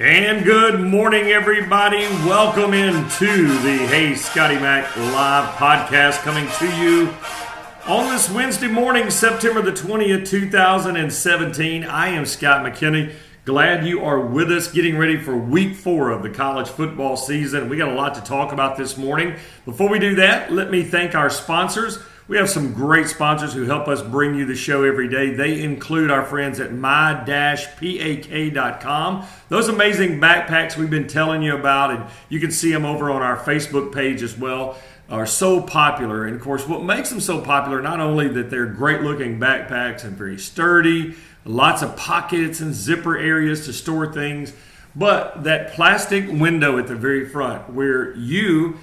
And good morning, everybody. Welcome into the Hey Scotty Mac live podcast coming to you on this Wednesday morning, September the 20th, 2017. I am Scott McKinney. Glad you are with us, getting ready for week 4 of the college football season. We got a lot to talk about this morning. Before we do that, let me thank our sponsors. We have some great sponsors who help us bring you the show every day. They include our friends at my-pak.com. Those amazing backpacks we've been telling you about, and you can see them over on our Facebook page as well, are so popular. And of course, what makes them so popular, not only that they're great looking backpacks and very sturdy, lots of pockets and zipper areas to store things, but that plastic window at the very front where you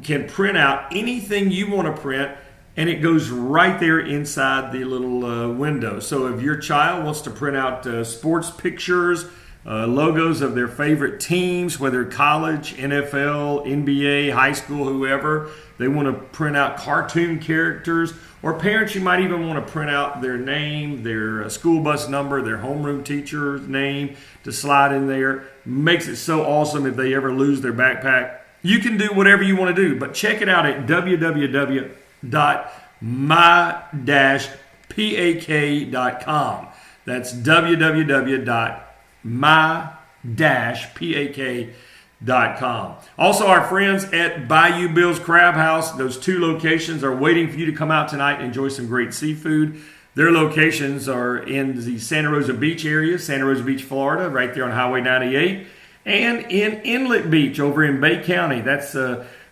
can print out anything you want to print, and it goes right there inside the little window. So if your child wants to print out sports pictures, logos of their favorite teams, whether college, NFL, NBA, high school, whoever, they want to print out cartoon characters, or parents, you might even want to print out their name, their school bus number, their homeroom teacher's name to slide in there. Makes it so awesome if they ever lose their backpack. You can do whatever you want to do, but check it out at www.my-pak.com. That's www.my-pak.com. Also, our friends at Bayou Bill's Crab House, those 2 locations are waiting for you to come out tonight and enjoy some great seafood. Their locations are in the Santa Rosa Beach area, Santa Rosa Beach, Florida, right there on Highway 98, and in Inlet Beach over in Bay County. That's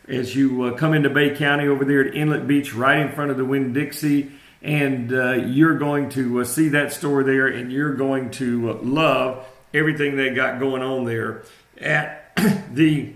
as you come into Bay County over there at Inlet Beach, right in front of the Winn-Dixie, and you're going to see that store there, and you're going to love everything they got going on there at the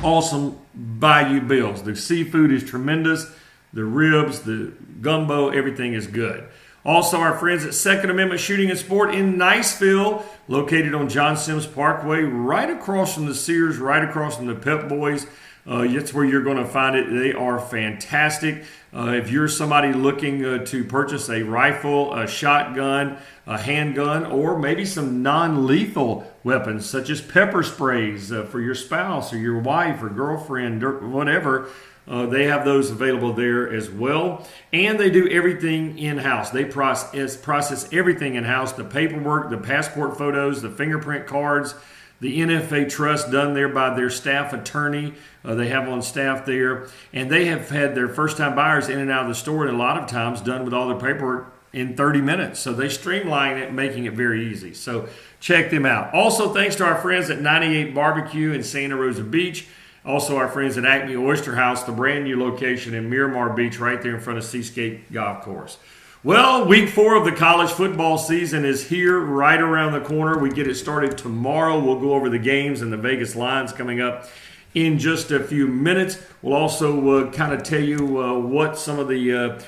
awesome Bayou Bills. The seafood is tremendous. The ribs, the gumbo, everything is good. Also, our friends at Second Amendment Shooting and Sport in Niceville, located on John Sims Parkway, right across from the Sears, right across from the Pep Boys. That's where you're going to find it. They are fantastic. If you're somebody looking to purchase a rifle, a shotgun, a handgun, or maybe some non-lethal weapons such as pepper sprays for your spouse or your wife or girlfriend or whatever, they have those available there as well. And they do everything in-house. They process everything in-house, the paperwork, the passport photos, the fingerprint cards, the NFA trust done there by their staff attorney. They have on staff there. And they have had their first-time buyers in and out of the store, and a lot of times done with all their paperwork in 30 minutes. So they streamline it, making it very easy. So check them out. Also, thanks to our friends at 98 Barbecue in Santa Rosa Beach. Also, our friends at Acme Oyster House, the brand new location in Miramar Beach, right there in front of Seascape Golf Course. Well, week 4 of the college football season is here, right around the corner. We get it started tomorrow. We'll go over the games and the Vegas lines coming up in just a few minutes. We'll also kind of tell you what some of the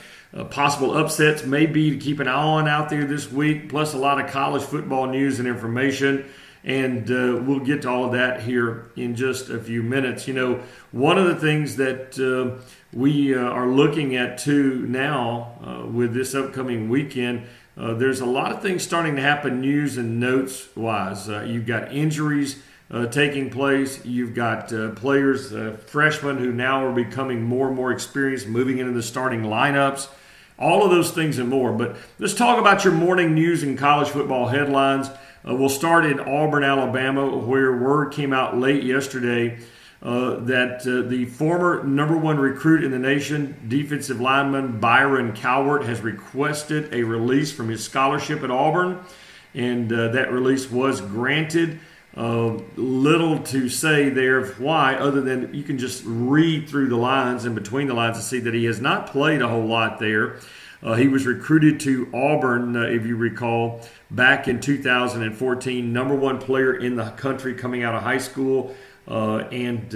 possible upsets may be to keep an eye on out there this week, plus a lot of college football news and information. And we'll get to all of that here in just a few minutes. You know, one of the things that we are looking at too now with this upcoming weekend, there's a lot of things starting to happen news and notes wise. You've got injuries taking place. You've got players, freshmen who now are becoming more and more experienced, moving into the starting lineups. All of those things and more. But let's talk about your morning news and college football headlines. We'll start in Auburn, Alabama, where word came out late yesterday that the former number 1 recruit in the nation, defensive lineman Byron Cowart, has requested a release from his scholarship at Auburn, and that release was granted. Little to say there of why, other than you can just read through the lines and between the lines to see that he has not played a whole lot there. He was recruited to Auburn, if you recall, back in 2014, number 1 player in the country coming out of high school, and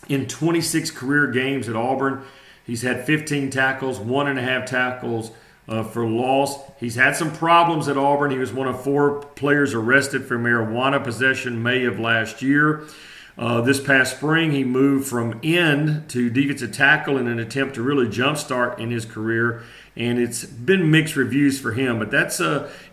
in 26 career games at Auburn, he's had 15 tackles, 1.5 tackles for loss. He's had some problems at Auburn. He was one of 4 players arrested for marijuana possession May of last year. This past spring, he moved from end to defensive tackle in an attempt to really jumpstart in his career. and it's been mixed reviews for him. But that's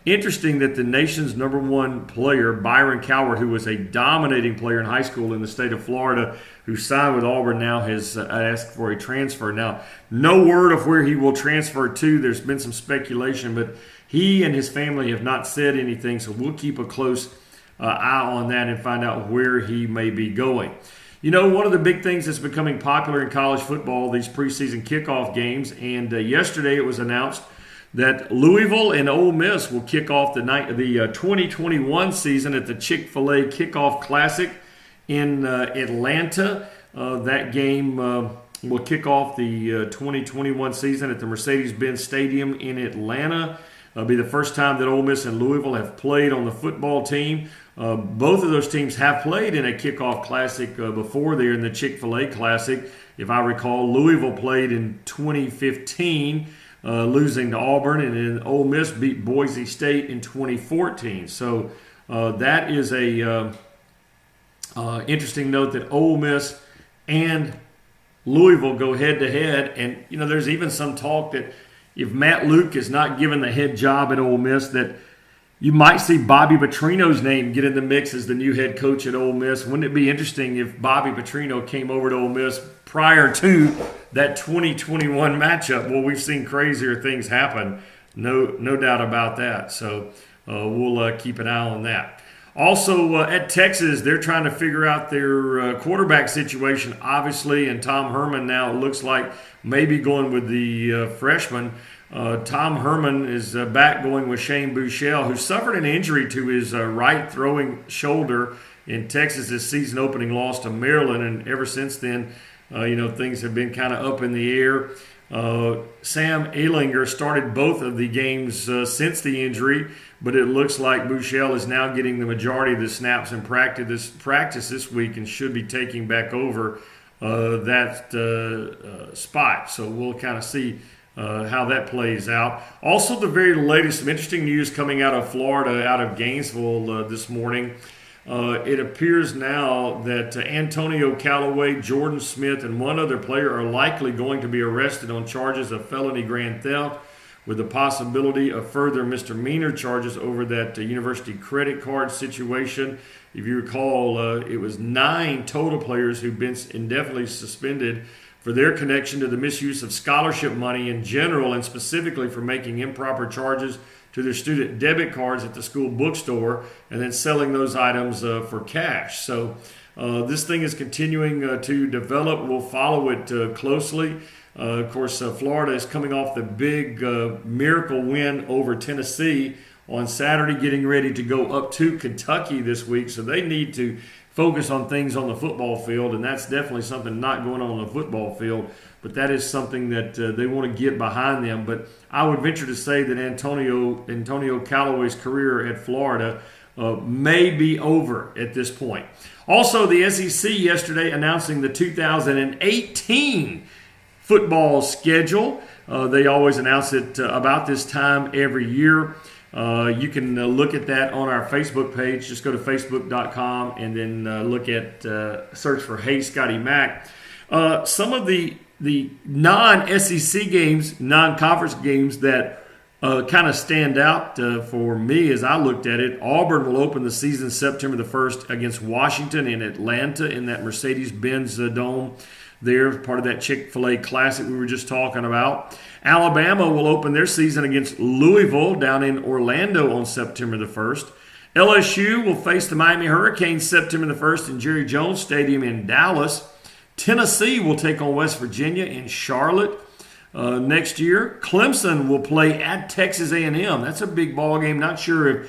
interesting that the nation's number one player, Byron Coward, who was a dominating player in high school in the state of Florida, who signed with Auburn, now has asked for a transfer. Now, no word of where he will transfer to. There's been some speculation, but he and his family have not said anything, so we'll keep a close eye on that and find out where he may be going. You know, one of the big things that's becoming popular in college football, these preseason kickoff games, and yesterday it was announced that Louisville and Ole Miss will kick off the 2021 season at the Chick-fil-A Kickoff Classic in Atlanta. That game will kick off the 2021 season at the Mercedes-Benz Stadium in Atlanta. It'll be the first time that Ole Miss and Louisville have played on the football team. Both of those teams have played in a kickoff classic before there in the Chick-fil-A Classic. If I recall, Louisville played in 2015, losing to Auburn, and then Ole Miss beat Boise State in 2014. So that is a interesting note that Ole Miss and Louisville go head-to-head. And, you know, there's even some talk that if Matt Luke is not given the head job at Ole Miss, that you might see Bobby Petrino's name get in the mix as the new head coach at Ole Miss. Wouldn't it be interesting if Bobby Petrino came over to Ole Miss prior to that 2021 matchup? Well, we've seen crazier things happen, no doubt about that. So we'll keep an eye on that. Also, at Texas, they're trying to figure out their quarterback situation, obviously, and Tom Herman now, it looks like, maybe going with the freshman. Tom Herman is back going with Shane Buechele, who suffered an injury to his right throwing shoulder in Texas' season opening loss to Maryland, and ever since then, things have been kind of up in the air. Sam Ehlinger started both of the games since the injury, but it looks like Buechele is now getting the majority of the snaps in practice this week and should be taking back over that spot. So we'll kind of see how that plays out. Also, the very latest, some interesting news coming out of Florida, out of Gainesville this morning. It appears now that Antonio Callaway, Jordan Smith, and one other player are likely going to be arrested on charges of felony grand theft, with the possibility of further misdemeanor charges over that university credit card situation. If you recall, it was 9 total players who've been indefinitely suspended for their connection to the misuse of scholarship money in general, and specifically for making improper charges to their student debit cards at the school bookstore and then selling those items for cash. So this thing is continuing to develop. We'll follow it closely. Of course, Florida is coming off the big miracle win over Tennessee on Saturday, getting ready to go up to Kentucky this week. So they need to focus on things on the football field, and that's definitely something not going on the football field, but that is something that they want to get behind them. But I would venture to say that Antonio Callaway's career at Florida may be over at this point. Also, the SEC yesterday announcing the 2018 football schedule. They always announce it about this time every year. You can look at that on our Facebook page. Just go to facebook.com and then look at search for Hey Scotty Mac. Some of the non-SEC games, non-conference games that kind of stand out for me as I looked at it. Auburn will open the season September the 1st against Washington in Atlanta in that Mercedes-Benz Dome. They're part of that Chick-fil-A Classic we were just talking about. Alabama will open their season against Louisville down in Orlando on September the 1st. LSU will face the Miami Hurricanes September the 1st in Jerry Jones Stadium in Dallas. Tennessee will take on West Virginia in Charlotte next year. Clemson will play at Texas A&M. That's a big ball game. Not sure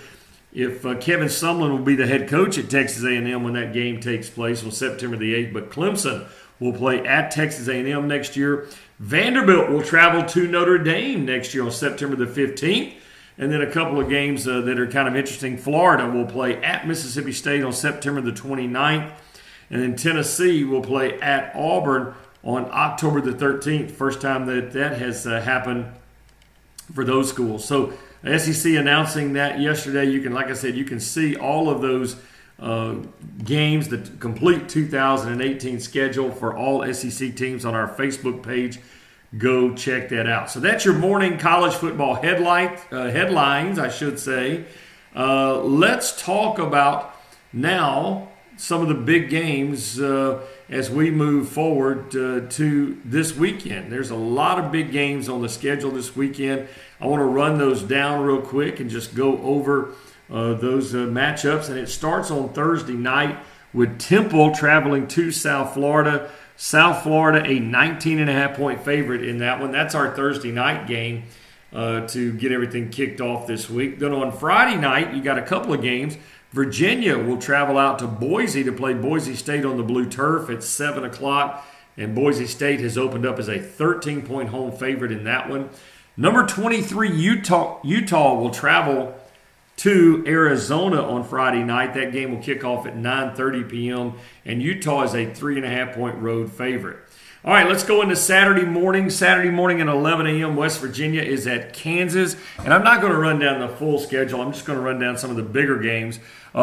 if Kevin Sumlin will be the head coach at Texas A&M when that game takes place on September the 8th, but Clemson will play at Texas A&M next year. Vanderbilt will travel to Notre Dame next year on September the 15th. And then a couple of games that are kind of interesting. Florida will play at Mississippi State on September the 29th. And then Tennessee will play at Auburn on October the 13th. First time that has happened for those schools. So SEC announcing that yesterday. You can, like I said, you can see all of those games, the complete 2018 schedule for all SEC teams on our Facebook page. go check that out. So that's your morning college football headlines, I should say. Let's talk about now some of the big games as we move forward to this weekend. There's a lot of big games on the schedule this weekend. I want to run those down real quick and just go over those matchups. And it starts on Thursday night with Temple traveling to South Florida. South Florida, a 19.5-point favorite in that one. That's our Thursday night game to get everything kicked off this week. Then on Friday night, you got a couple of games. Virginia will travel out to Boise to play Boise State on the blue turf at 7 o'clock. And Boise State has opened up as a 13-point home favorite in that one. Number 23, Utah will travel to Arizona on Friday night. That game will kick off at 9:30 p.m. And Utah is a 3.5-point road favorite. All right, let's go into Saturday morning. Saturday morning at 11 a.m., West Virginia is at Kansas. And I'm not going to run down the full schedule. I'm just going to run down some of the bigger games.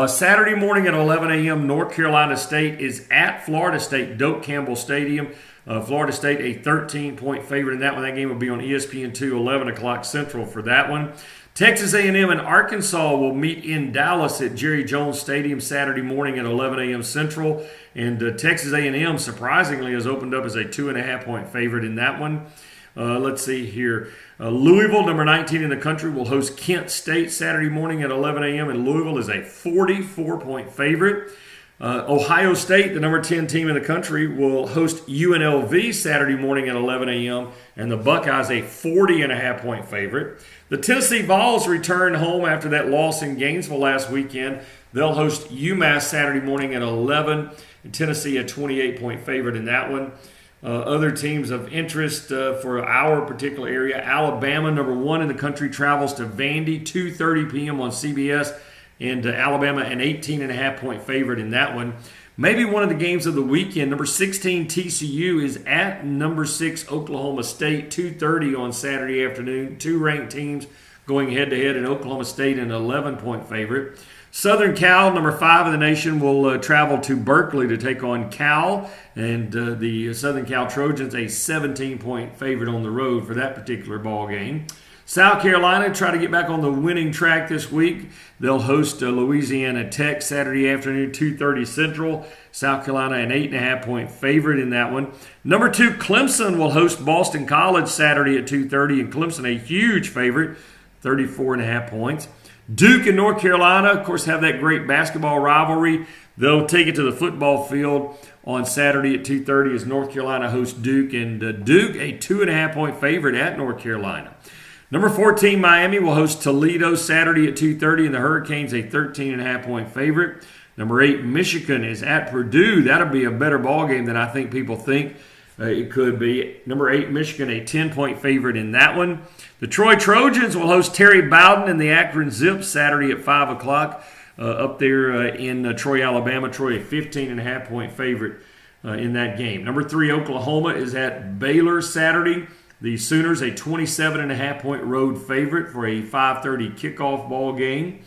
Saturday morning at 11 a.m., North Carolina State is at Florida State, Doak Campbell Stadium. Florida State, a 13-point favorite in that one. That game will be on ESPN2, 11 o'clock Central for that one. Texas A&M and Arkansas will meet in Dallas at Jerry Jones Stadium Saturday morning at 11 a.m. Central. And Texas A&M, surprisingly, has opened up as a 2.5-point favorite in that one. Let's see here. Louisville, number 19 in the country, will host Kent State Saturday morning at 11 a.m. And Louisville is a 44-point favorite. Ohio State, the number 10 team in the country, will host UNLV Saturday morning at 11 a.m. And the Buckeyes, a 40.5-point favorite. The Tennessee Vols return home after that loss in Gainesville last weekend. They'll host UMass Saturday morning at 11. And Tennessee, a 28-point favorite in that one. Other teams of interest for our particular area. Alabama, number 1 in the country, travels to Vandy, 2:30 p.m. on CBS. And Alabama, an 18.5-point favorite in that one. Maybe one of the games of the weekend. Number 16 TCU is at number 6 Oklahoma State, 2:30 on Saturday afternoon. Two ranked teams going head-to-head, and Oklahoma State an 11-point favorite. Southern Cal, number 5 in the nation, will travel to Berkeley to take on Cal. And the Southern Cal Trojans, a 17-point favorite on the road for that particular ball game. South Carolina try to get back on the winning track this week. They'll host Louisiana Tech Saturday afternoon, 2:30 Central. South Carolina, an 8.5-point favorite in that one. Number 2, Clemson will host Boston College Saturday at 2:30, and Clemson, a huge favorite, 34.5 points. Duke and North Carolina, of course, have that great basketball rivalry. They'll take it to the football field on Saturday at 2:30 as North Carolina hosts Duke, and Duke, a 2.5-point favorite at North Carolina. Number 14, Miami will host Toledo Saturday at 2:30, and the Hurricanes, a 13.5-point favorite. Number 8, Michigan is at Purdue. That'll be a better ball game than I think people think it could be. Number 8, Michigan, a 10-point favorite in that one. The Troy Trojans will host Terry Bowden and the Akron Zips Saturday at 5 o'clock up there in Troy, Alabama. Troy, a 15.5-point favorite in that game. Number 3, Oklahoma is at Baylor Saturday. The Sooners, a 27.5-point road favorite for a 5:30 kickoff ball game.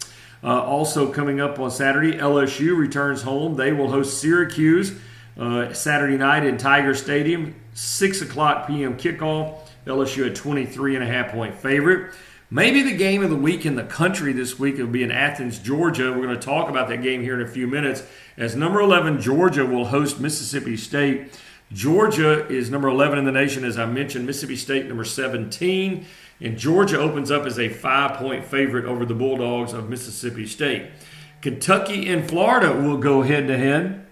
Also coming up on Saturday, LSU returns home. They will host Syracuse Saturday night in Tiger Stadium, 6 o'clock p.m. kickoff. LSU, a 23.5-point favorite. Maybe the game of the week in the country this week will be in Athens, Georgia. We're going to talk about that game here in a few minutes, as number 11 Georgia will host Mississippi State. Georgia is number 11 in the nation, as I mentioned. Mississippi State, number 17. And Georgia opens up as a 5-point favorite over the Bulldogs of Mississippi State. Kentucky and Florida will go head-to-head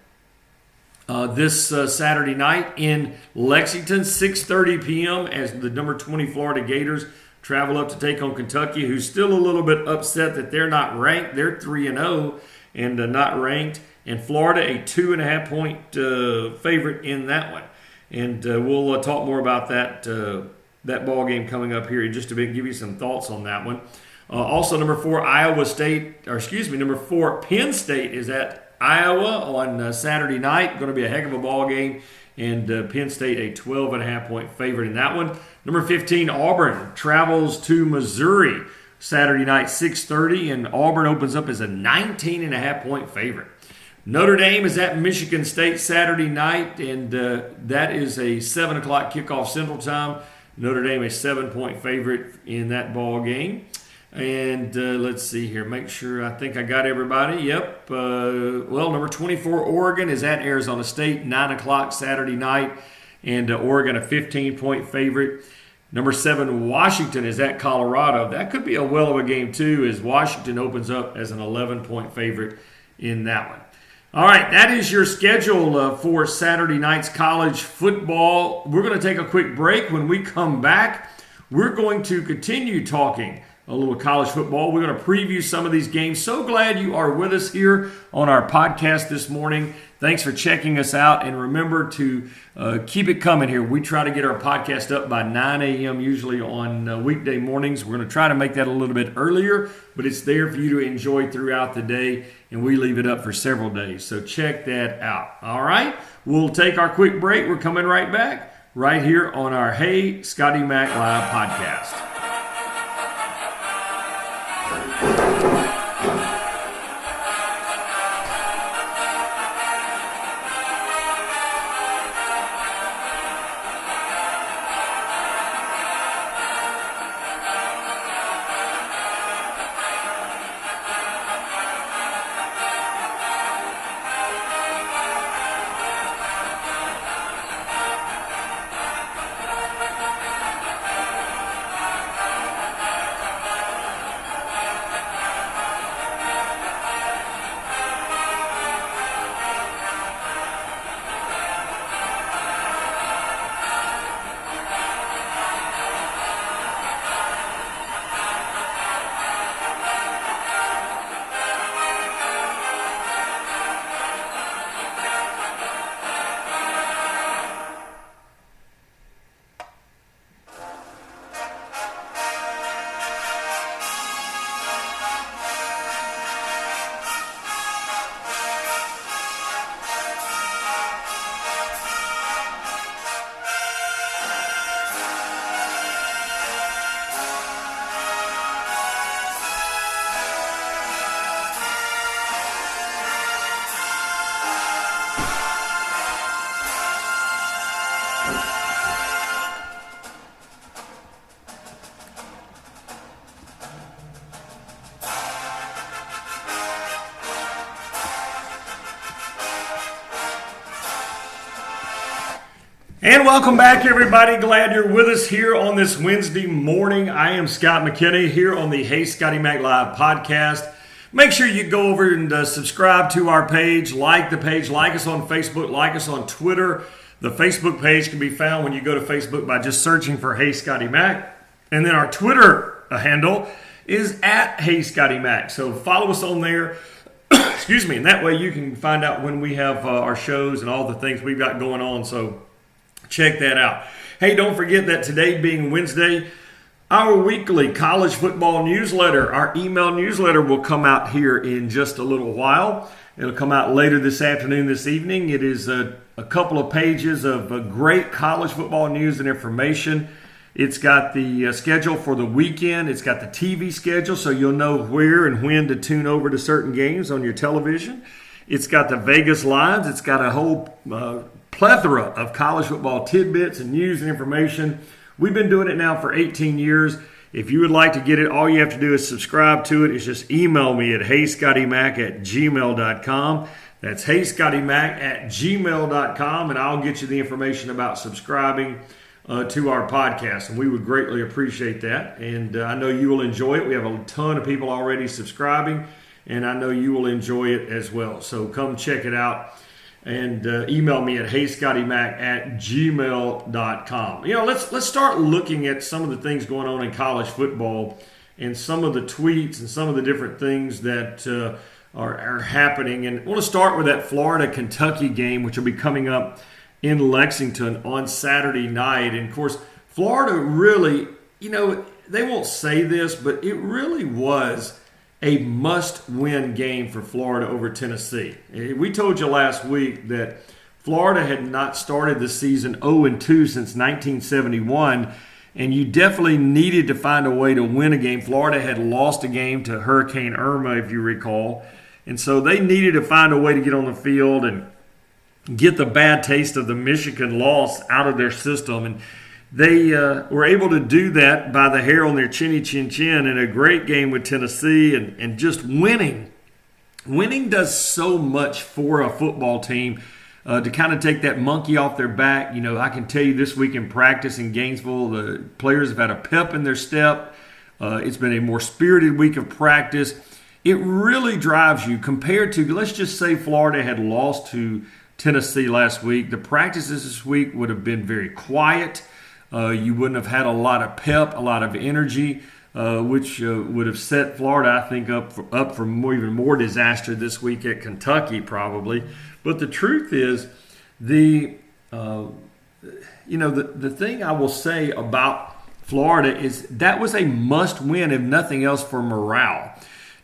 this Saturday night in Lexington, 6:30 p.m. as the number 20 Florida Gators travel up to take on Kentucky, who's still a little bit upset that they're not ranked. They're 3-0 and not ranked. And Florida, a 2.5-point favorite in that one. And we'll talk more about that ball game coming up here in just a bit and give you some thoughts on that one. Also, number 4, number 4, Penn State is at Iowa on Saturday night. Going to be a heck of a ball game. And Penn State, a 12.5-point favorite in that one. Number 15, Auburn travels to Missouri Saturday night, 6:30. And Auburn opens up as a 19.5-point favorite. Notre Dame is at Michigan State Saturday night, and that is a 7 o'clock kickoff Central Time. Notre Dame a 7-point favorite in that ball game. And let's see here. Make sure I think I got everybody. Yep. Number 24, Oregon is at Arizona State, 9 o'clock Saturday night. And Oregon a 15-point favorite. Number 7, Washington is at Colorado. That could be a well of a game, too, as Washington opens up as an 11-point favorite in that one. All right, that is your schedule for Saturday night's college football. We're going to take a quick break. When we come back, we're going to continue talking a little college football. We're going to preview some of these games. So glad you are with us here on our podcast this morning. Thanks for checking us out. And remember to keep it coming here. We try to get our podcast up by 9 a.m. usually on weekday mornings. We're going to try to make that a little bit earlier, but it's there for you to enjoy throughout the day. And we leave it up for several days. So check that out. All right. We'll take our quick break. We're coming right back right here on our Hey Scotty Mac Live podcast. And welcome back, everybody. Glad you're with us here on this Wednesday morning. I am Scott McKinney here on the Hey Scotty Mac Live podcast. Make sure you go over and subscribe to our page, like the page, like us on Facebook, like us on Twitter. The Facebook page can be found when you go to Facebook by just searching for Hey Scotty Mac. And then our Twitter handle is at Hey Scotty Mac. So follow us on there. Excuse me. And that way you can find out when we have our shows and all the things we've got going on. So check that out. Hey, don't forget that today being Wednesday, our weekly college football newsletter, our email newsletter will come out here in just a little while. It'll come out later this afternoon, this evening. It is a couple of pages of great college football news and information. It's got the schedule for the weekend. It's got the TV schedule, so you'll know where and when to tune over to certain games on your television. It's got the Vegas lines. It's got a whole plethora of college football tidbits and news and information. We've been doing it now for 18 years. If you would like to get it, all you have to do is subscribe to it. It's just email me at heyscottymac@gmail.com. That's heyscottymac@gmail.com, and I'll get you the information about subscribing to our podcast, and we would greatly appreciate that. And I know you will enjoy it. We have a ton of people already subscribing, and I know you will enjoy it as well. So come check it out. And email me at heyscottymac@gmail.com. You know, let's start looking at some of the things going on in college football and some of the tweets and some of the different things that are happening. And I want to start with that Florida-Kentucky game, which will be coming up in Lexington on Saturday night. And, of course, Florida really, you know, they won't say this, but it really was a must-win game for Florida over Tennessee. We told you last week that Florida had not started the season 0-2 since 1971, and you definitely needed to find a way to win a game. Florida had lost a game to Hurricane Irma, if you recall, and so they needed to find a way to get on the field and get the bad taste of the Michigan loss out of their system. And they were able to do that by the hair on their chinny chin chin in a great game with Tennessee and just winning. Winning does so much for a football team to kind of take that monkey off their back. I can tell you this week in practice in Gainesville, the players have had a pep in their step. It's been a more spirited week of practice. It really drives you compared to, let's just say Florida had lost to Tennessee last week. The practices this week would have been very quiet. You wouldn't have had a lot of pep, a lot of energy, which would have set Florida, I think, up for even more disaster this week at Kentucky probably. But the truth is, the thing I will say about Florida is that was a must-win, if nothing else, for morale.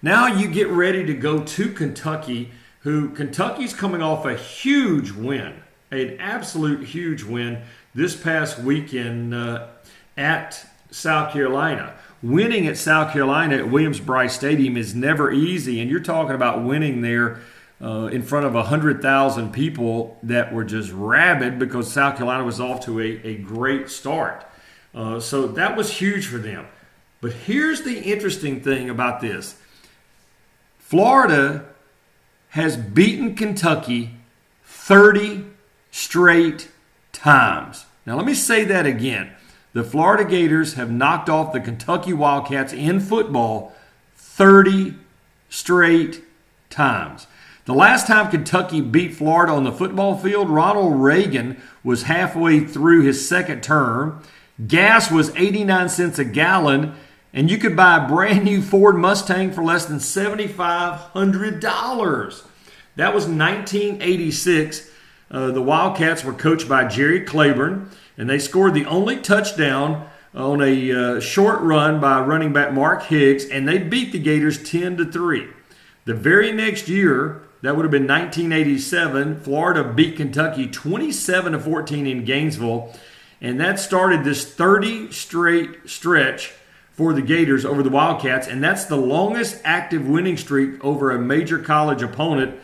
Now you get ready to go to Kentucky, Kentucky's coming off a huge win, an absolute huge win this past weekend at South Carolina. Winning at South Carolina at Williams-Brice Stadium is never easy, and you're talking about winning there in front of 100,000 people that were just rabid because South Carolina was off to a great start. So that was huge for them. But here's the interesting thing about this. Florida has beaten Kentucky 30 straight times. Now let me say that again. The Florida Gators have knocked off the Kentucky Wildcats in football 30 straight times. The last time Kentucky beat Florida on the football field, Ronald Reagan was halfway through his second term. Gas was 89 cents a gallon, and you could buy a brand new Ford Mustang for less than $7,500. That was 1986. The Wildcats were coached by Jerry Claiborne, and they scored the only touchdown on a short run by running back Mark Higgs, and they beat the Gators 10-3. The very next year, that would have been 1987, Florida beat Kentucky 27-14 in Gainesville, and that started this 30 straight stretch for the Gators over the Wildcats, and that's the longest active winning streak over a major college opponent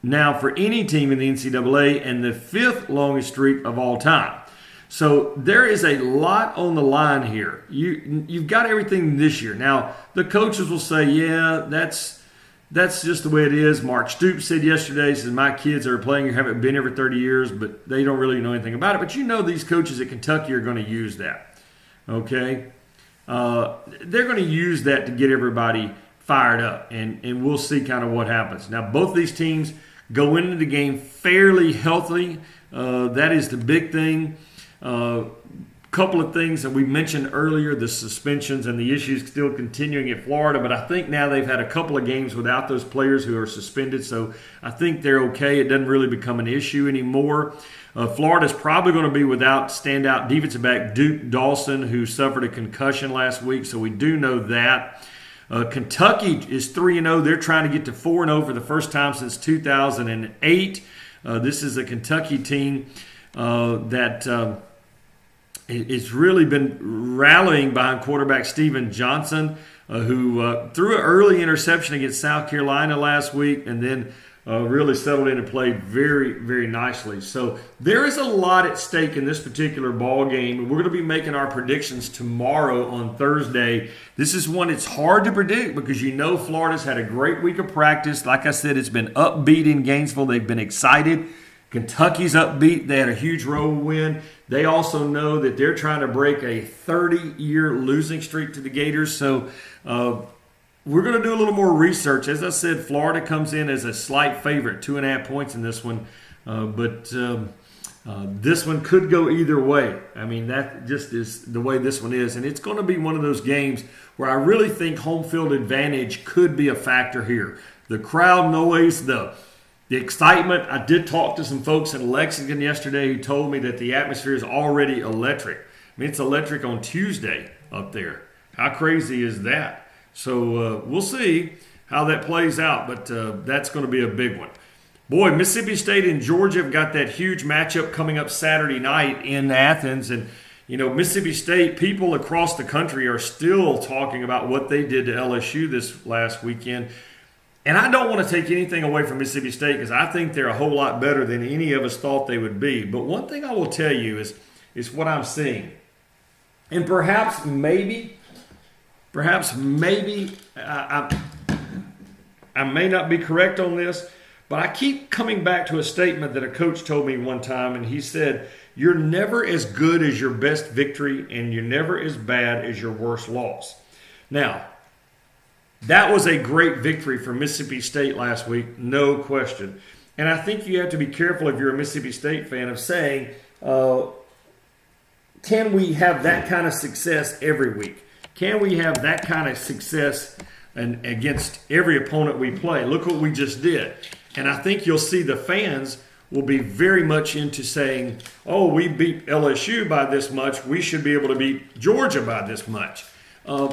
now for any team in the NCAA, and the fifth longest streak of all time. So there is a lot on the line here. You've got everything this year. Now, the coaches will say, yeah, that's just the way it is. Mark Stoops said yesterday, he says, my kids that are playing here haven't been here for 30 years, but they don't really know anything about it. But these coaches at Kentucky are going to use that, okay? They're going to use that to get everybody fired up, and we'll see kind of what happens. Now, both these teams go into the game fairly healthy. That is the big thing. Couple of things that we mentioned earlier, the suspensions and the issues still continuing at Florida, but I think now they've had a couple of games without those players who are suspended, so I think they're okay. It doesn't really become an issue anymore. Florida's probably going to be without standout defensive back Duke Dawson, who suffered a concussion last week, so we do know that. Kentucky is 3-0. They're trying to get to 4-0 for the first time since 2008. This is a Kentucky team that it's really been rallying behind quarterback Steven Johnson, who threw an early interception against South Carolina last week and then really settled in and played very, very nicely. So there is a lot at stake in this particular ball game. We're going to be making our predictions tomorrow on Thursday. This is one it's hard to predict because Florida's had a great week of practice. Like I said, it's been upbeat in Gainesville. They've been excited. Kentucky's upbeat. They had a huge road win. They also know that they're trying to break a 30-year losing streak to the Gators. So we're going to do a little more research. As I said, Florida comes in as a slight favorite, 2.5 points in this one. But this one could go either way. I mean, that just is the way this one is. And it's going to be one of those games where I really think home field advantage could be a factor here. The crowd noise, the excitement. I did talk to some folks in Lexington yesterday who told me that the atmosphere is already electric. I mean, it's electric on Tuesday up there. How crazy is that? So we'll see how that plays out, but that's going to be a big one. Boy, Mississippi State and Georgia have got that huge matchup coming up Saturday night in Athens. And, Mississippi State, people across the country are still talking about what they did to LSU this last weekend. And I don't want to take anything away from Mississippi State because I think they're a whole lot better than any of us thought they would be. But one thing I will tell you is is what I'm seeing. And perhaps maybe, I may not be correct on this, but I keep coming back to a statement that a coach told me one time, and he said, "You're never as good as your best victory, and you're never as bad as your worst loss." Now, that was a great victory for Mississippi State last week, no question. And I think you have to be careful if you're a Mississippi State fan of saying, can we have that kind of success every week? Can we have that kind of success against every opponent we play? Look what we just did. And I think you'll see the fans will be very much into saying, oh, we beat LSU by this much, we should be able to beat Georgia by this much.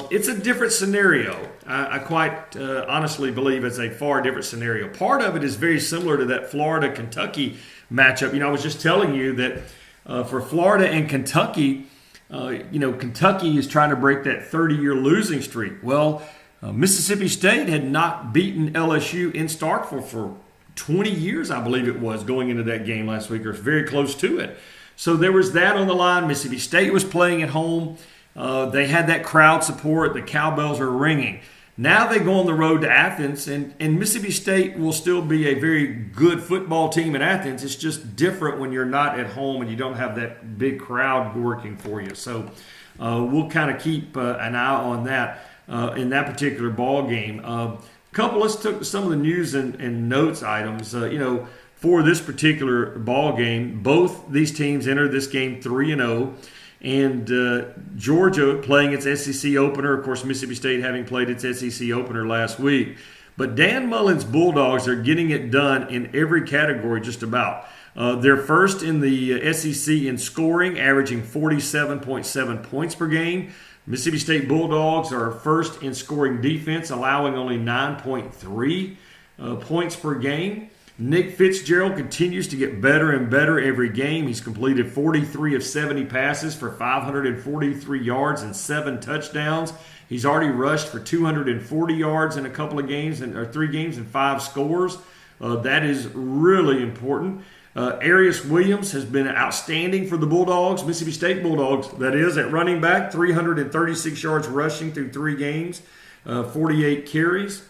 It's a different scenario. I quite honestly believe it's a far different scenario. Part of it is very similar to that Florida-Kentucky matchup. I was just telling you that for Florida and Kentucky, Kentucky is trying to break that 30-year losing streak. Well, Mississippi State had not beaten LSU in Starkville for 20 years, I believe it was, going into that game last week, or very close to it. So there was that on the line. Mississippi State was playing at home. They had that crowd support. The cowbells are ringing. Now they go on the road to Athens, and Mississippi State will still be a very good football team in Athens. It's just different when you're not at home and you don't have that big crowd working for you. So we'll kind of keep an eye on that in that particular ball game. Let's took some of the news and notes items. For this particular ball game, both these teams entered this game 3-0. And Georgia playing its SEC opener. Of course, Mississippi State having played its SEC opener last week. But Dan Mullen's Bulldogs are getting it done in every category just about. They're first in the SEC in scoring, averaging 47.7 points per game. Mississippi State Bulldogs are first in scoring defense, allowing only 9.3 points per game. Nick Fitzgerald continues to get better and better every game. He's completed 43 of 70 passes for 543 yards and 7 touchdowns. He's already rushed for 240 yards in a couple of games, or 3 games and 5 scores. That is really important. Arius Williams has been outstanding for the Bulldogs, Mississippi State Bulldogs, that is, at running back, 336 yards rushing through 3 games, 48 carries.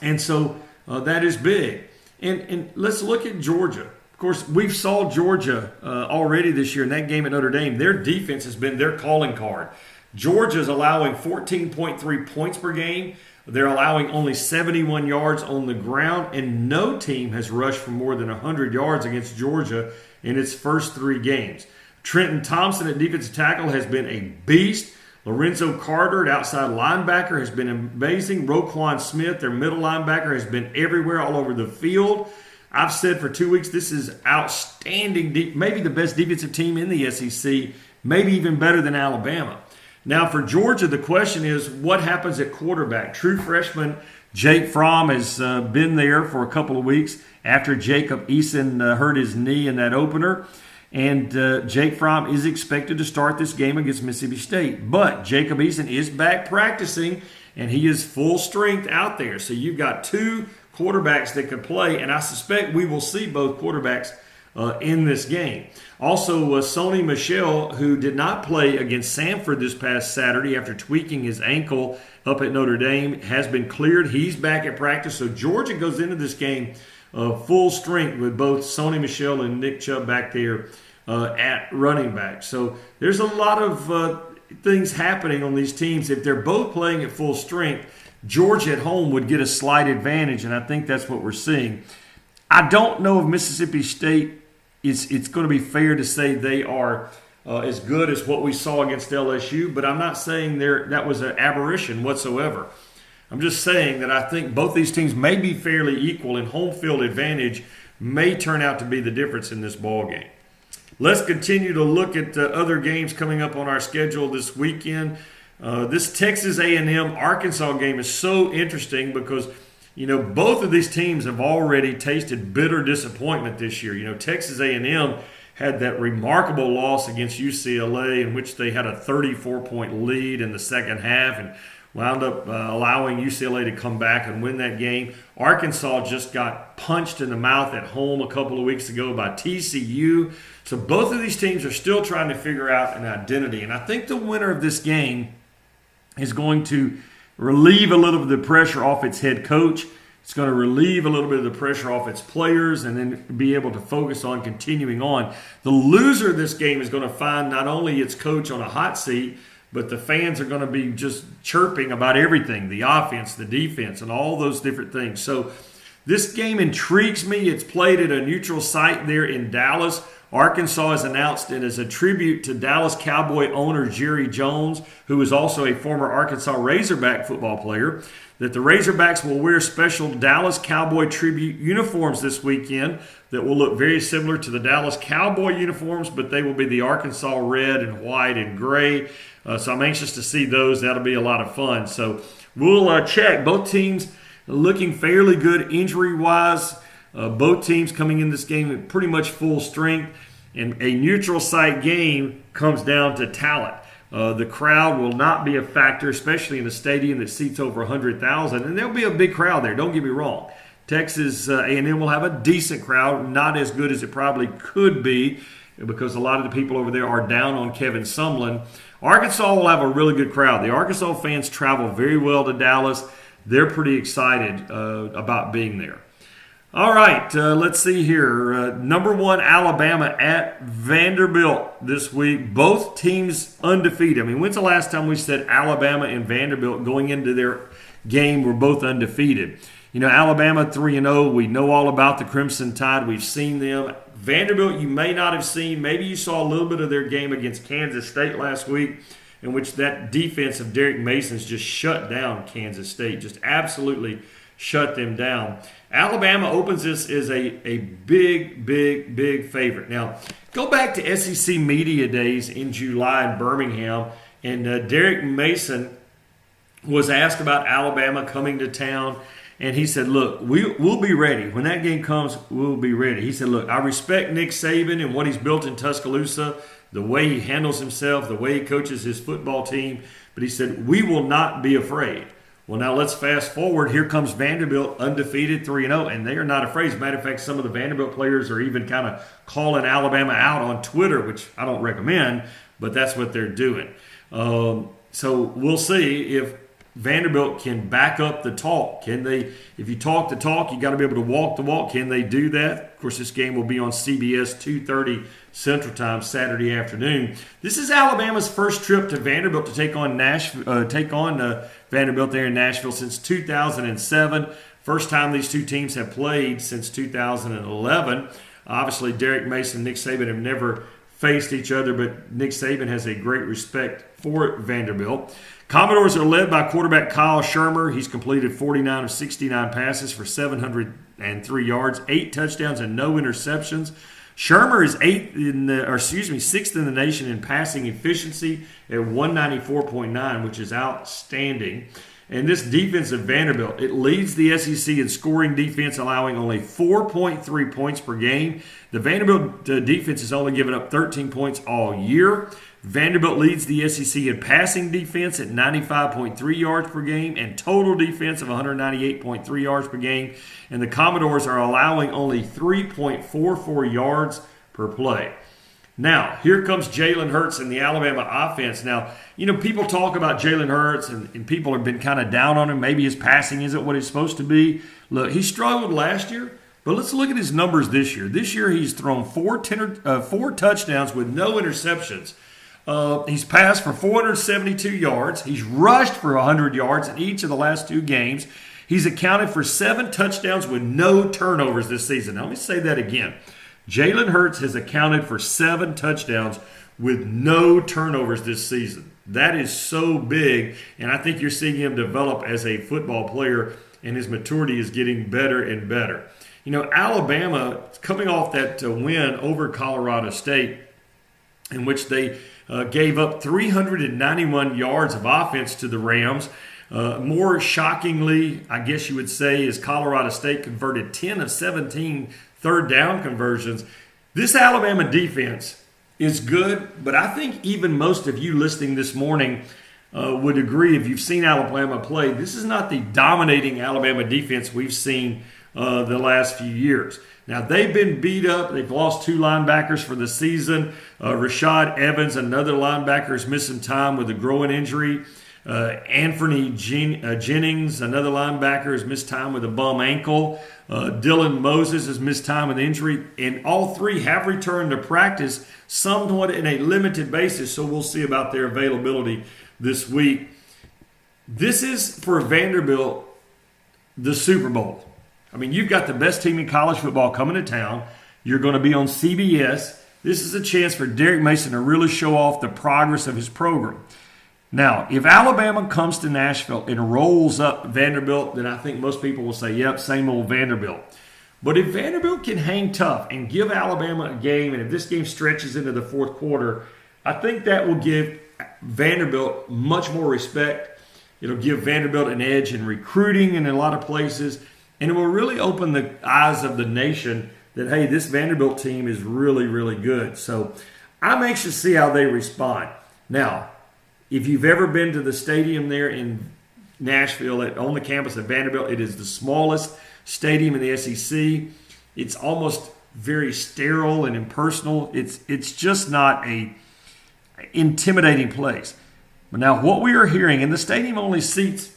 And so that is big. And let's look at Georgia. Of course, we've saw Georgia already this year in that game at Notre Dame. Their defense has been their calling card. Georgia's allowing 14.3 points per game. They're allowing only 71 yards on the ground, and no team has rushed for more than 100 yards against Georgia in its first 3 games. Trenton Thompson at defensive tackle has been a beast. Lorenzo Carter at outside linebacker has been amazing. Roquan Smith, their middle linebacker, has been everywhere all over the field. I've said for 2 weeks this is outstanding, maybe the best defensive team in the SEC, maybe even better than Alabama. Now for Georgia, the question is what happens at quarterback? True freshman Jake Fromm has been there for a couple of weeks after Jacob Eason hurt his knee in that opener. And Jake Fromm is expected to start this game against Mississippi State. But Jacob Eason is back practicing, and he is full strength out there. So you've got 2 quarterbacks that can play, and I suspect we will see both quarterbacks in this game. Also, Sony Michel, who did not play against Samford this past Saturday after tweaking his ankle up at Notre Dame, has been cleared. He's back at practice. So Georgia goes into this game full strength with both Sony Michel and Nick Chubb back there at running back. So there's a lot of things happening on these teams. If they're both playing at full strength, Georgia at home would get a slight advantage, and I think that's what we're seeing. I don't know if Mississippi State it's going to be fair to say they are as good as what we saw against LSU, but I'm not saying that was an aberration whatsoever. I'm just saying that I think both these teams may be fairly equal, and home field advantage may turn out to be the difference in this ball game. Let's continue to look at other games coming up on our schedule this weekend. This Texas A&M Arkansas game is so interesting because both of these teams have already tasted bitter disappointment this year. Texas A&M had that remarkable loss against UCLA in which they had a 34-point lead in the second half and wound up allowing UCLA to come back and win that game. Arkansas just got punched in the mouth at home a couple of weeks ago by TCU. So both of these teams are still trying to figure out an identity. And I think the winner of this game is going to relieve a little of the pressure off its head coach. It's going to relieve a little bit of the pressure off its players and then be able to focus on continuing on. The loser of this game is going to find not only its coach on a hot seat, but the fans are going to be just chirping about everything, the offense, the defense, and all those different things. So this game intrigues me. It's played at a neutral site there in Dallas. Arkansas has announced it as a tribute to Dallas Cowboy owner Jerry Jones, who is also a former Arkansas Razorback football player, that the Razorbacks will wear special Dallas Cowboy tribute uniforms this weekend that will look very similar to the Dallas Cowboy uniforms, but they will be the Arkansas red and white and gray. So I'm anxious to see those. That'll be a lot of fun. So we'll check. Both teams looking fairly good injury-wise. Both teams coming in this game at pretty much full strength. And a neutral site game comes down to talent. The crowd will not be a factor, especially in a stadium that seats over 100,000. And there'll be a big crowd there, don't get me wrong. Texas A&M will have a decent crowd, not as good as it probably could be because a lot of the people over there are down on Kevin Sumlin. Arkansas will have a really good crowd. The Arkansas fans travel very well to Dallas. They're pretty excited about being there. All right, let's see here. Number 1, Alabama at Vanderbilt this week. Both teams undefeated. I mean, when's the last time we said Alabama and Vanderbilt going into their game were both undefeated? You know, Alabama 3-0. We know all about the Crimson Tide. We've seen them. Vanderbilt, you may not have seen. Maybe you saw a little bit of their game against Kansas State last week, in which that defense of Derek Mason's just shut down Kansas State, just absolutely shut them down. Alabama opens this as a big, big, big favorite. Now, go back to SEC Media Days in July in Birmingham, and Derek Mason was asked about Alabama coming to town, and he said, look, we'll be ready. When that game comes, we'll be ready. He said, look, I respect Nick Saban and what he's built in Tuscaloosa, the way he handles himself, the way he coaches his football team, but he said, we will not be afraid. Well, now let's fast forward. Here comes Vanderbilt, undefeated 3-0, and they are not afraid. As a matter of fact, some of the Vanderbilt players are even kind of calling Alabama out on Twitter, which I don't recommend, but that's what they're doing. So we'll see if Vanderbilt can back up the talk. Can they? If you talk the talk, you got to be able to walk the walk. Can they do that? Of course, this game will be on CBS 2:30 Central Time Saturday afternoon. This is Alabama's first trip to Vanderbilt to take on Vanderbilt there in Nashville since 2007. First time these two teams have played since 2011. Obviously, Derek Mason and Nick Saban have never faced each other, but Nick Saban has a great respect for Vanderbilt. Commodores are led by quarterback Kyle Shermer. He's completed 49 of 69 passes for 703 yards, 8 touchdowns, and no interceptions. Shermer is sixth in the nation in passing efficiency at 194.9, which is outstanding. And this defense of Vanderbilt, it leads the SEC in scoring defense, allowing only 4.3 points per game. The Vanderbilt defense has only given up 13 points all year. Vanderbilt leads the SEC in passing defense at 95.3 yards per game and total defense of 198.3 yards per game. And the Commodores are allowing only 3.44 yards per play. Now, here comes Jalen Hurts and the Alabama offense. Now, you know, people talk about Jalen Hurts and people have been kind of down on him. Maybe his passing isn't what it's supposed to be. Look, he struggled last year, but let's look at his numbers this year. This year, he's thrown four touchdowns with no interceptions. He's passed for 472 yards. He's rushed for 100 yards in each of the last 2 games. He's accounted for 7 touchdowns with no turnovers this season. Now, let me say that again. Jalen Hurts has accounted for 7 touchdowns with no turnovers this season. That is so big, and I think you're seeing him develop as a football player, and his maturity is getting better and better. You know, Alabama, coming off that win over Colorado State, in which they gave up 391 yards of offense to the Rams. More shockingly, I guess you would say, is Colorado State converted 10 of 17 third down conversions. This Alabama defense is good, but I think even most of you listening this morning would agree, if you've seen Alabama play, this is not the dominating Alabama defense we've seen the last few years. Now, they've been beat up. They've lost 2 linebackers for the season. Rashad Evans, another linebacker, is missing time with a groin injury. Anthony Jennings, another linebacker, has missed time with a bum ankle. Dylan Moses has missed time with injury. And all 3 have returned to practice somewhat in a limited basis, so we'll see about their availability this week. This is, for Vanderbilt, the Super Bowl. I mean, you've got the best team in college football coming to town. You're going to be on CBS. This is a chance for Derek Mason to really show off the progress of his program. Now, if Alabama comes to Nashville and rolls up Vanderbilt, then I think most people will say, yep, same old Vanderbilt. But if Vanderbilt can hang tough and give Alabama a game, and if this game stretches into the fourth quarter, I think that will give Vanderbilt much more respect. It'll give Vanderbilt an edge in recruiting in a lot of places. And it will really open the eyes of the nation that, hey, this Vanderbilt team is really, really good. So I'm anxious to see how they respond. Now, if you've ever been to the stadium there in Nashville on the campus of Vanderbilt, it is the smallest stadium in the SEC. It's almost very sterile and impersonal. It's just not a intimidating place. But now what we are hearing, and the stadium only seats,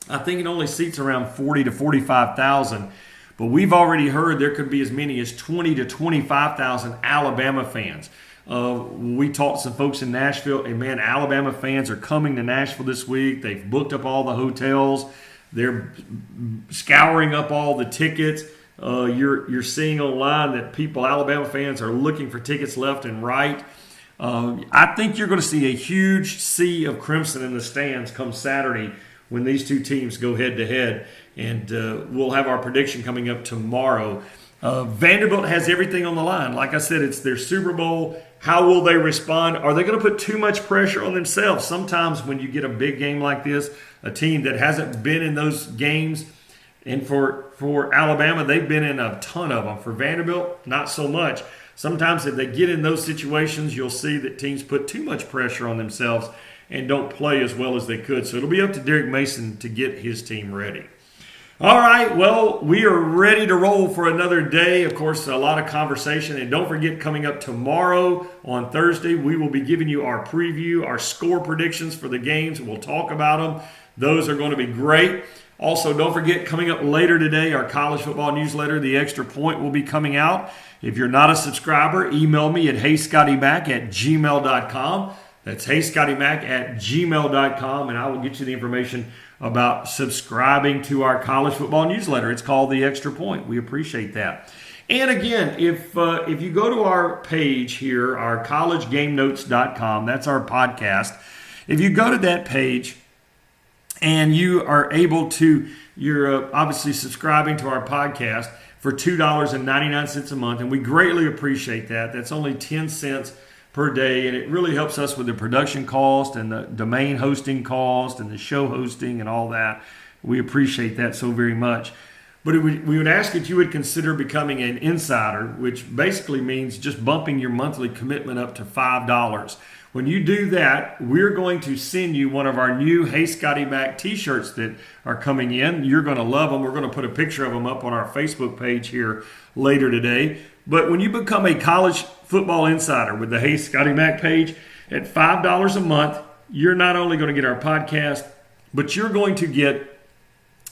I think it only seats around 40 to 45,000. But we've already heard there could be as many as 20 to 25,000 Alabama fans. We talked to some folks in Nashville, and man, Alabama fans are coming to Nashville this week. They've booked up all the hotels. They're scouring up all the tickets. You're seeing online that Alabama fans are looking for tickets left and right. I think you're going to see a huge sea of crimson in the stands come Saturday when these two teams go head-to-head, and we'll have our prediction coming up tomorrow. Vanderbilt has everything on the line. Like I said, it's their Super Bowl. How will they respond? Are they going to put too much pressure on themselves? Sometimes when you get a big game like this, a team that hasn't been in those games, and for Alabama, they've been in a ton of them. For Vanderbilt, not so much. Sometimes if they get in those situations, you'll see that teams put too much pressure on themselves and don't play as well as they could. So it'll be up to Derek Mason to get his team ready. All right, well, we are ready to roll for another day. Of course, a lot of conversation. And don't forget, coming up tomorrow on Thursday, we will be giving you our preview, our score predictions for the games. We'll talk about them. Those are going to be great. Also, don't forget, coming up later today, our college football newsletter, The Extra Point, will be coming out. If you're not a subscriber, email me at heyscottymac@gmail.com. That's heyscottymac@gmail.com, and I will get you the information about subscribing to our college football newsletter. It's called The Extra Point. We appreciate that. And again, if you go to our page here, our collegegamenotes.com, that's our podcast. If you go to that page and you are able to, you're obviously subscribing to our podcast for $2.99 a month, and we greatly appreciate that. That's only 10 cents per day, and it really helps us with the production cost and the domain hosting cost and the show hosting and all that. We appreciate that so very much. But we would ask that you would consider becoming an insider, which basically means just bumping your monthly commitment up to $5. When you do that, we're going to send you one of our new Hey Scotty Mac t-shirts that are coming in. You're going to love them. We're going to put a picture of them up on our Facebook page here later today. But when you become a college football insider with the Hey Scotty Mac page at $5 a month, you're not only going to get our podcast, but you're going to get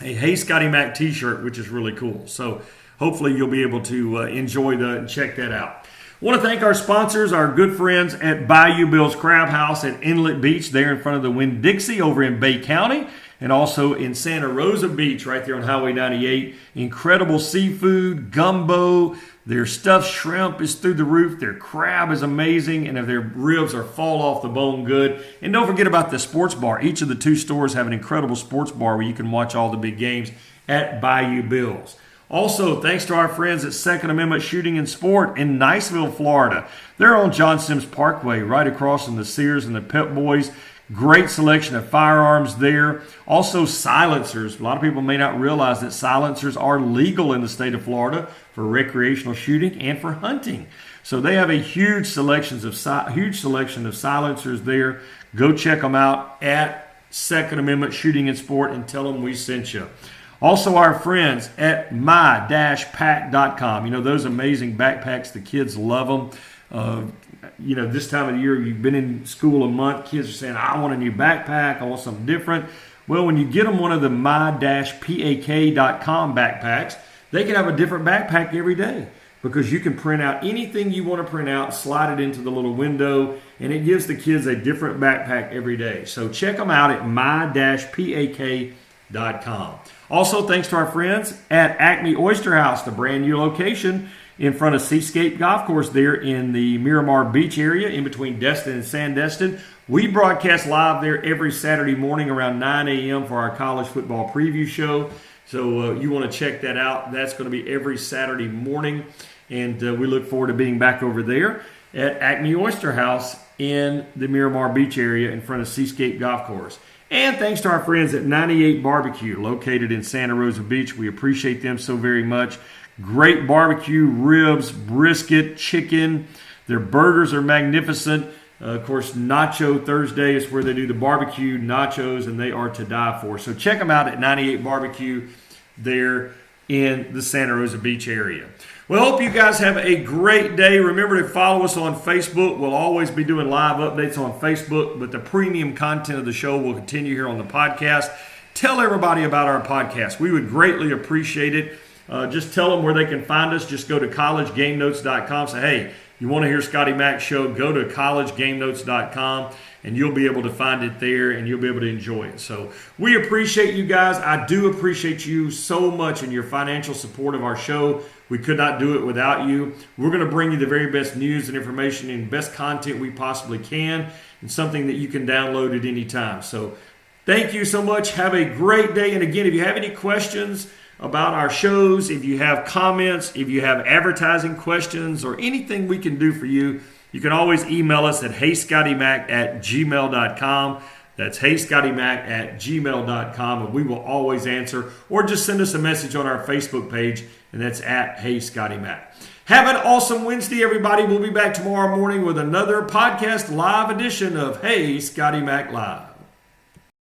a Hey Scotty Mac t-shirt, which is really cool. So hopefully you'll be able to enjoy that and check that out. I want to thank our sponsors, our good friends at Bayou Bill's Crab House at Inlet Beach, there in front of the Winn-Dixie over in Bay County, and also in Santa Rosa Beach right there on Highway 98. Incredible seafood, gumbo, their stuffed shrimp is through the roof, their crab is amazing, and their ribs are fall off the bone good. And don't forget about the sports bar. Each of the two stores have an incredible sports bar where you can watch all the big games at Bayou Bill's. Also, thanks to our friends at Second Amendment Shooting and Sport in Niceville, Florida. They're on John Sims Parkway, right across from the Sears and the Pep Boys. Great selection of firearms there. Also, silencers. A lot of people may not realize that silencers are legal in the state of Florida for recreational shooting and for hunting. So they have a huge selection of silencers there. Go check them out at Second Amendment Shooting and Sport and tell them we sent you. Also, our friends at my-pack.com. You know, those amazing backpacks, the kids love them. This time of the year, you've been in school a month, kids are saying, I want a new backpack, I want something different. Well, when you get them one of the my-pack.com backpacks, they can have a different backpack every day because you can print out anything you want to print out, slide it into the little window, and it gives the kids a different backpack every day. So check them out at my-pack.com. Also, thanks to our friends at Acme Oyster House, the brand new location in front of Seascape Golf Course there in the Miramar Beach area in between Destin and Sandestin. We broadcast live there every Saturday morning around 9 a.m. for our college football preview show. So you want to check that out. That's going to be every Saturday morning. And we look forward to being back over there at Acme Oyster House in the Miramar Beach area in front of Seascape Golf Course. And thanks to our friends at 98 Barbecue located in Santa Rosa Beach. We appreciate them so very much. Great barbecue, ribs, brisket, chicken. Their burgers are magnificent. Of course, Nacho Thursday is where they do the barbecue nachos, and they are to die for. So check them out at 98 Barbecue there in the Santa Rosa Beach area. Well, hope you guys have a great day. Remember to follow us on Facebook. We'll always be doing live updates on Facebook, but the premium content of the show will continue here on the podcast. Tell everybody about our podcast. We would greatly appreciate it. Just tell them where they can find us. Just go to collegegamenotes.com. Say, hey, you want to hear Scotty Mac show, go to collegegamenotes.com, and you'll be able to find it there, and you'll be able to enjoy it. So we appreciate you guys. I do appreciate you so much in your financial support of our show. We could not do it without you. We're going to bring you the very best news and information and best content we possibly can, and something that you can download at any time. So thank you so much. Have a great day. And again, if you have any questions about our shows, if you have comments, if you have advertising questions or anything we can do for you, you can always email us at heyscottymac@gmail.com. That's heyscottymac@gmail.com, and we will always answer. Or just send us a message on our Facebook page, and that's at heyscottymac. Have an awesome Wednesday, everybody. We'll be back tomorrow morning with another podcast live edition of Hey Scotty Mac Live.